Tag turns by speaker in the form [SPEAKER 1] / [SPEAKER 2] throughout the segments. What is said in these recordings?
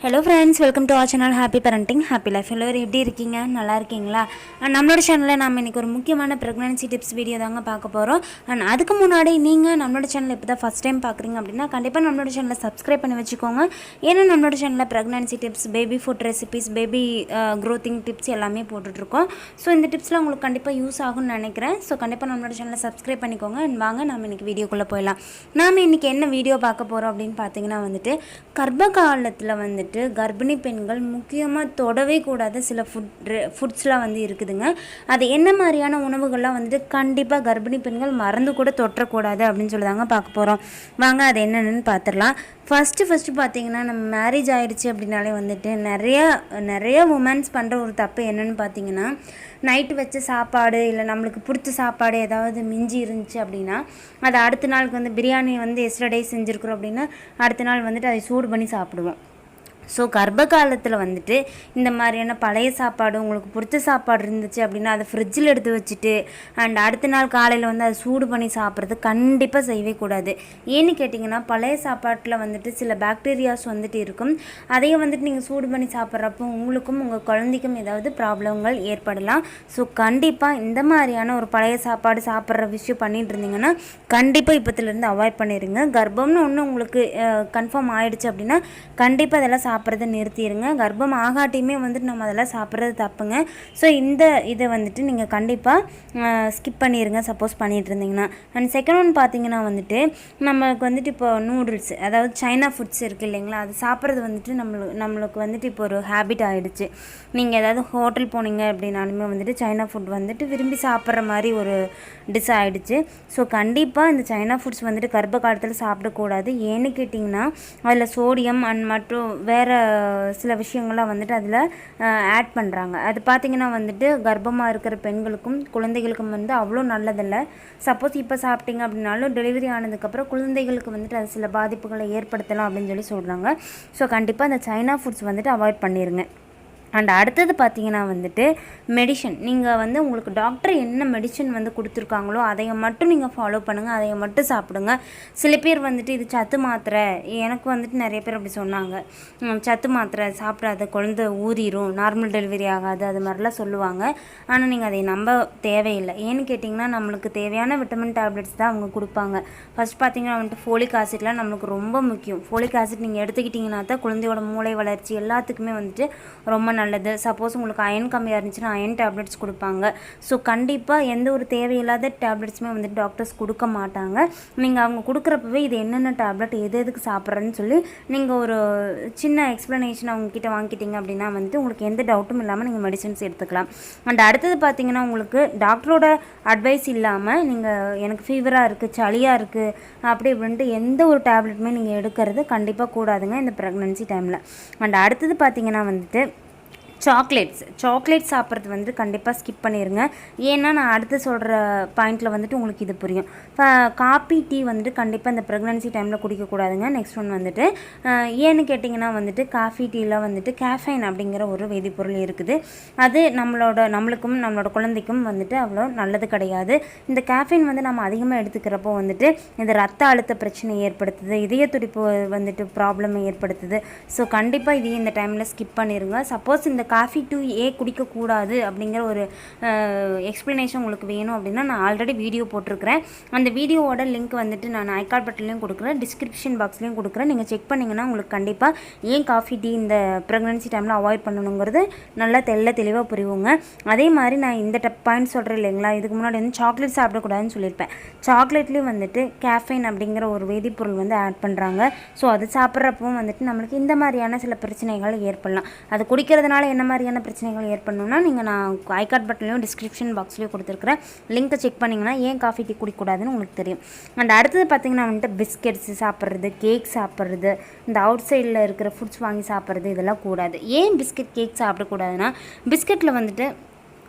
[SPEAKER 1] Hello friends, welcome to our channel happy parenting happy life. எல்லோரும் எப்படி இருக்கீங்க? நல்லா இருக்கீங்களா? நம்மளோட சேனலில் நம்ம இன்றைக்கி ஒரு முக்கியமான ப்ரெக்னன்சி டிப்ஸ் வீடியோ தாங்க பார்க்க போகிறோம். அண்ட் அதுக்கு முன்னாடி நீங்கள் நம்மளோட சேனல் இப்போ தான் ஃபஸ்ட் டைம் பார்க்குறீங்க அப்படின்னா கண்டிப்பாக நம்மளோட சேனலை சப்ஸ்கிரைப் பண்ணி வச்சுக்கோங்க. ஏன்னா நம்மளோட சேனலில் pregnancy tips, baby food recipes, baby clothing tips எல்லாமே போட்டுட்ருக்கோம். ஸோ இந்த டிப்ஸ்லாம் உங்களுக்கு கண்டிப்பாக யூஸ் ஆகும்னு நினைக்கிறேன். ஸோ கண்டிப்பாக நம்மளோட சேனலை சப்ஸ்கிரைப் பண்ணிக்கோங்க. அண்ட் வாங்க நம்ம இன்றைக்கி வீடியோக்குள்ளே போயிடலாம். நாம் இன்றைக்கி என்ன வீடியோ பார்க்க போகிறோம் அப்படின்னு பார்த்தீங்கன்னா கர்ப்ப காலத்தில் கர்ப்பிணி பெண்கள் முக்கியமாக தொடவே கூடாத சில ஃபுட்ஸ்லாம் இருக்குதுங்க. அது என்ன மாதிரியான உணவுகள்லாம் கண்டிப்பாக கர்ப்பிணி பெண்கள் மறந்து கூட தொற்றக்கூடாது அப்படின்னு சொல்லிதாங்க பார்க்க போகிறோம். வாங்க அது என்னென்னு பார்த்துடலாம். ஃபஸ்ட்டு பார்த்தீங்கன்னா, நம்ம மேரேஜ் ஆகிடுச்சு அப்படின்னாலே நிறைய உமன்ஸ் பண்ணுற ஒரு தப்பு என்னென்னு பார்த்தீங்கன்னா, நைட்டு வச்ச சாப்பாடு இல்லை நம்மளுக்கு பிடிச்ச சாப்பாடு ஏதாவது மிஞ்சி இருந்துச்சு அப்படின்னா அதை அடுத்த நாளுக்கு பிரியாணி எஸ்டர்டே செஞ்சுருக்குறோம் அப்படின்னா அடுத்த நாள் அதை சூடு பண்ணி சாப்பிடுவோம். ஸோ கர்ப்ப காலத்தில் இந்த மாதிரியான பழைய சாப்பாடு உங்களுக்கு பிடிச்ச சாப்பாடு இருந்துச்சு அப்படின்னா அதை ஃப்ரிட்ஜில் எடுத்து வச்சுட்டு அண்ட் அடுத்த நாள் காலையில் அதை சூடு பண்ணி சாப்பிட்றது கண்டிப்பாக செய்யவே கூடாது. ஏன்னு கேட்டிங்கன்னா, பழைய சாப்பாட்டில் சில பாக்டீரியாஸ் இருக்கும். அதையும் நீங்கள் சூடு பண்ணி சாப்பிட்றப்போ உங்களுக்கும் உங்கள் குழந்தைக்கும் ஏதாவது ப்ராப்ளங்கள் ஏற்படலாம். ஸோ கண்டிப்பாக இந்த மாதிரியான ஒரு பழைய சாப்பாடு சாப்பிட்ற விஷயம் பண்ணிட்டு இருந்தீங்கன்னா கண்டிப்பாக இப்போத்துலேருந்து அவாய்ட் பண்ணிடுங்க. கர்ப்பம்னு ஒன்று உங்களுக்கு கன்ஃபார்ம் ஆகிடுச்சு அப்படின்னா கண்டிப்பாக அதெல்லாம் சாப்பிட்றத நிறுத்திடுங்க. கர்ப்பம் ஆகாட்டியுமே நம்ம அதெல்லாம் சாப்பிட்றது தப்புங்க. ஸோ இந்த இதை நீங்கள் கண்டிப்பாக ஸ்கிப் பண்ணிடுங்க சப்போஸ் பண்ணிகிட்டு இருந்தீங்கன்னா. அண்ட் செகண்ட் ஒன் பார்த்தீங்கன்னா நம்மளுக்கு இப்போ நூடுல்ஸ், அதாவது சைனா ஃபுட்ஸ் இருக்குது இல்லைங்களா, அது சாப்பிட்றது நம்மளுக்கு இப்போ ஒரு ஹேபிட் ஆகிடுச்சு. நீங்கள் ஏதாவது ஹோட்டல் போனீங்க அப்படின்னாலுமே சைனா ஃபுட் விரும்பி சாப்பிட்ற மாதிரி ஒரு டிஷ் ஆகிடுச்சு. ஸோ கண்டிப்பாக இந்த சைனா ஃபுட்ஸ் கர்ப்ப காலத்தில் சாப்பிடக்கூடாது. ஏன்னு கேட்டிங்கன்னா அதில் சோடியம் அண்ட் மற்றும் வேறு சில விஷயங்கள்லாம் அதில் ஆட் பண்ணுறாங்க. அது பார்த்திங்கன்னா கர்ப்பமாக இருக்கிற பெண்களுக்கும் குழந்தைகளுக்கும் அவ்வளோ நல்லதில்லை. சப்போஸ் இப்போ சாப்பிட்டீங்க அப்படின்னாலும் டெலிவரி ஆனதுக்கப்புறம் குழந்தைகளுக்கு அது சில பாதிப்புகளை ஏற்படுத்தலாம் அப்படின்னு சொல்கிறாங்க. ஸோ கண்டிப்பாக அந்த சைனா ஃபுட்ஸ் அவாய்ட் பண்ணிடுங்க. அண்ட் அடுத்தது பார்த்தீங்கன்னா மெடிசன். நீங்கள் உங்களுக்கு டாக்டர் என்ன மெடிசன் கொடுத்துருக்காங்களோ அதை மட்டும் நீங்கள் ஃபாலோ பண்ணுங்கள், அதை மட்டும் சாப்பிடுங்க. சில பேர் இது சத்து மாத்திரை, எனக்கு நிறைய பேர் அப்படி சொன்னாங்க, சத்து மாத்திரை சாப்பிடாத குழந்தை ஊறிடும், நார்மல் டெலிவரி ஆகாது, அது மாதிரிலாம் சொல்லுவாங்க. ஆனால் நீங்கள் அதை நம்ப தேவையில்லை. ஏன்னு கேட்டிங்கன்னா நம்மளுக்கு தேவையான விட்டமின் டேப்லெட்ஸ் தான் அவங்க கொடுப்பாங்க. ஃபஸ்ட் பார்த்தீங்கன்னா ஃபோலிக் ஆசிட்லாம் நம்மளுக்கு ரொம்ப முக்கியம். ஃபோலிக் ஆசிட் நீங்கள் எடுத்துக்கிட்டிங்கன்னா தான் குழந்தையோட மூளை வளர்ச்சி எல்லாத்துக்குமே ரொம்ப நல்லது. சப்போஸ் உங்களுக்கு அயன் கம்மியாக இருந்துச்சுன்னா அயன் டேப்லெட்ஸ் கொடுப்பாங்க. ஸோ கண்டிப்பாக எந்த ஒரு தேவையில்லாத டேப்லெட்ஸுமே டாக்டர்ஸ் கொடுக்க மாட்டாங்க. நீங்கள் அவங்க கொடுக்குறப்பவே இது என்னென்ன டேப்லெட் எதுக்கு சாப்பிட்றேன்னு சொல்லி நீங்கள் ஒரு சின்ன எக்ஸ்ப்ளனேஷன் அவங்கக்கிட்ட வாங்கிட்டீங்க அப்படின்னா உங்களுக்கு எந்த டவுட்டும் இல்லாமல் நீங்கள் மெடிசன்ஸ் எடுத்துக்கலாம். அண்ட் அடுத்தது பார்த்தீங்கன்னா உங்களுக்கு டாக்டரோட அட்வைஸ் இல்லாமல் நீங்கள் எனக்கு ஃபீவராக இருக்குது, சளியாக இருக்குது அப்படி இப்படின்ட்டு எந்த ஒரு டேப்லெட்டுமே நீங்கள் எடுக்கிறது கண்டிப்பாக கூடாதுங்க இந்த ப்ரெக்னன்சி டைமில். அண்ட் அடுத்தது பார்த்தீங்கன்னா சாக்லேட்ஸ் சாப்பிட்றது கண்டிப்பாக ஸ்கிப் பண்ணிடுங்க. ஏன்னா நான் அடுத்து சொல்கிற பாயிண்டில் உங்களுக்கு இது புரியும். காப்பி டீ கண்டிப்பாக இந்த ப்ரெக்னன்சி டைமில் குடிக்கக்கூடாதுங்க. நெக்ஸ்ட் ஒன் ஏன்னு கேட்டிங்கன்னா காஃபி டீயில் கேஃபைன் அப்படிங்கிற ஒரு வேதிப்பொருள் இருக்குது. அது நம்மளுக்கும் நம்மளோட குழந்தைக்கும் அவ்வளோ நல்லது கிடையாது. இந்த கேஃபைன் நம்ம அதிகமாக எடுத்துக்கிறப்போ இந்த ரத்த அழுத்த பிரச்சனை ஏற்படுத்துது, இதய துடிப்பு ப்ராப்ளம் ஏற்படுத்துது. ஸோ கண்டிப்பாக இதையும் இந்த டைமில் ஸ்கிப் பண்ணிடுங்க. சப்போஸ் இந்த காஃபி டூ குடிக்கக்கூடாது அப்படிங்கிற ஒரு எக்ஸ்ப்ளனேஷன் உங்களுக்கு வேணும் அப்படின்னா நான் ஆல்ரெடி வீடியோ போட்டிருக்கிறேன். அந்த வீடியோவோட லிங்க் நான் ஐகார்ட் பட்டன்லையும் கொடுக்குறேன், டிஸ்கிரிப்ஷன் பாக்ஸ்லையும் கொடுக்குறேன். நீங்கள் செக் பண்ணிங்கன்னா உங்களுக்கு கண்டிப்பாக ஏன் காஃபி டீ இந்த ப்ரெக்னன்சி டைமில் அவாய்ட் பண்ணணுங்கிறது நல்லா தெளிவாக புரியுங்க. அதே மாதிரி நான் இந்த பாயிண்ட் சொல்கிறேன் இல்லைங்களா, இதுக்கு முன்னாடி சாக்லேட் சாப்பிடக்கூடாதுன்னு சொல்லியிருப்பேன். சாக்லேட்லேயும் கேஃபைன் அப்படிங்கிற ஒரு வேதிப்பொருள் ஆட் பண்ணுறாங்க. ஸோ அது சாப்பிட்றப்போ நம்மளுக்கு இந்த மாதிரியான சில பிரச்சனைகள் ஏற்படலாம். அது குடிக்கிறதுனால என்ன மாதிரியான பிரச்சனைகள் ஏற்படணும்னா நான் ஐகார்ட் பட்டன்லையும் டிஸ்கிரிப்ஷன் பாக்ஸ்லையும் கொடுத்துருக்குறேன், லிங்க்கை செக் பண்ணிங்கன்னா ஏன் காஃபி டீ குடிக்கக்கூடாதுன்னு உங்களுக்கு தெரியும். அண்ட் அடுத்தது பார்த்திங்கன்னா பிஸ்கெட்ஸ் சாப்பிட்றது, கேக் சாப்பிட்றது, இந்த அவுட் சைடில் இருக்கிற ஃபுட்ஸ் வாங்கி சாப்பிட்றது இதெல்லாம் கூடாது. ஏன் பிஸ்கெட் கேக் சாப்பிடக்கூடாதுன்னா பிஸ்கெட்டில்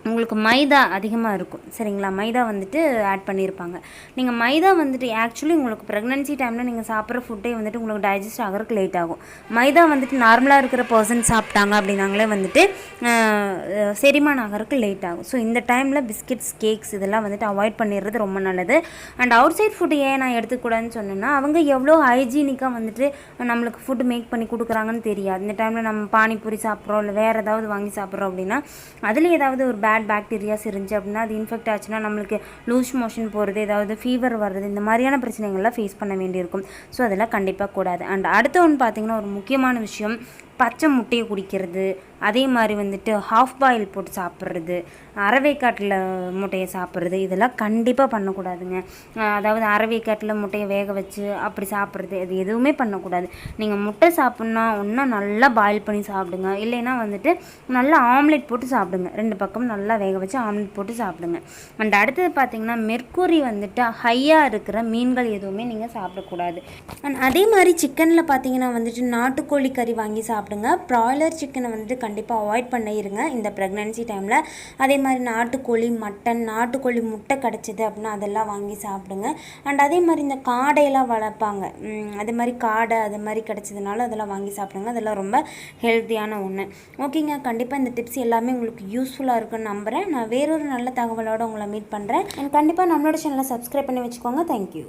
[SPEAKER 1] உங்களுக்கு மைதா அதிகமாக இருக்கும் சரிங்களா. மைதா வந்துட்டு ஆட் பண்ணியிருப்பாங்க. நீங்கள் மைதா வந்துட்டு ஆக்சுவலி உங்களுக்கு ப்ரெக்னென்சி டைமில் நீங்கள் சாப்பிட்ற ஃபுட்டே வந்துட்டு உங்களுக்கு டைஜஸ்ட் ஆகிறதுக்கு லேட் ஆகும். மைதா வந்துட்டு நார்மலாக இருக்கிற பர்சன் சாப்பிட்டாங்க அப்படின்னாங்களே வந்துட்டு செரிமானம் ஆகிறதுக்கு லேட் ஆகும். ஸோ இந்த டைமில் பிஸ்கெட்ஸ், கேக்ஸ் இதெல்லாம் வந்துட்டு அவாய்ட் பண்ணிடுறது ரொம்ப நல்லது. அண்ட் அவுட் சைட் ஃபுட்டு ஏன் நான் எடுத்துக்கூடாதுன்னு சொன்னேன்னா, அவங்க எவ்வளோ ஹைஜீனிக்காக வந்துட்டு நம்மளுக்கு ஃபுட்டு மேக் பண்ணி கொடுக்குறாங்கன்னு தெரியாது. இந்த டைமில் நம்ம பானிபூரி சாப்பிட்றோம், இல்லை வேறு ஏதாவது வாங்கி சாப்பிட்றோம் அப்படின்னா அதில் ஏதாவது ஒரு பாக்டீரியாஸ் இருந்துச்சு அப்படின்னா அது இன்ஃபெக்ட் ஆச்சுன்னா நம்மளுக்கு லூஸ் மோஷன் போகிறது, ஏதாவது ஃபீவர் வர்றது, இந்த மாதிரியான பிரச்சனைகள்லாம் ஃபேஸ் பண்ண வேண்டியிருக்கும். ஸோ அதெல்லாம் கண்டிப்பாக கூடாது. அண்ட் அடுத்த ஒன்று பார்த்திங்கன்னா ஒரு முக்கியமான விஷயம், பச்சை முட்டையை குடிக்கிறது, அதே மாதிரி வந்துட்டு ஹாஃப் பாயில் போட்டு சாப்பிட்றது, அரவேக்காட்டில் முட்டையை சாப்பிட்றது, இதெல்லாம் கண்டிப்பாக பண்ணக்கூடாதுங்க. அதாவது அரவேக்காட்டில் முட்டையை வேக வச்சு அப்படி சாப்பிட்றது, அது எதுவுமே பண்ணக்கூடாது. நீங்கள் முட்டை சாப்பிட்ணுன்னா ஒன்றும் நல்லா பாயில் பண்ணி சாப்பிடுங்க, இல்லைன்னா வந்துட்டு நல்லா ஆம்லெட் போட்டு சாப்பிடுங்க. 2 பக்கம் நல்லா வேக வச்சு ஆம்லெட் போட்டு சாப்பிடுங்க. அண்ட் அடுத்தது பார்த்திங்கன்னா மெர்க்குரி வந்துட்டு ஹையாக இருக்கிற மீன்கள் எதுவுமே நீங்கள் சாப்பிடக்கூடாது. அண்ட் அதே மாதிரி சிக்கனில் பார்த்திங்கன்னா வந்துட்டு நாட்டுக்கோழி கறி வாங்கி சாப்பிடுங்க. ப்ராய்லர் சிக்கனை வந்துட்டு கண்டிப்பாக அவாய்ட் பண்ணிடுங்க இந்த ப்ரெக்னென்சி டைமில். அதே மாதிரி நாட்டுக்கோழி, மட்டன், நாட்டுக்கோழி முட்டை கிடச்சிது அப்படின்னா அதெல்லாம் வாங்கி சாப்பிடுங்க. அண்ட் அதே மாதிரி இந்த காடையெல்லாம் வளர்ப்பாங்க, அதே மாதிரி காடை அது மாதிரி கிடச்சதுனால அதெல்லாம் வாங்கி சாப்பிடுங்க. அதெல்லாம் ரொம்ப ஹெல்த்தியான ஒன்று. ஓகேங்க, கண்டிப்பாக இந்த டிப்ஸ் எல்லாமே உங்களுக்கு யூஸ்ஃபுல்லாக இருக்குன்னு நம்புகிறேன். நான் வேறொரு நல்ல தகவலோடு உங்களை மீட் பண்ணுறேன். அண்ட் கண்டிப்பாக நம்மளோட சேனலை சப்ஸ்கிரைப் பண்ணி வச்சுக்கோங்க. தேங்க்யூ.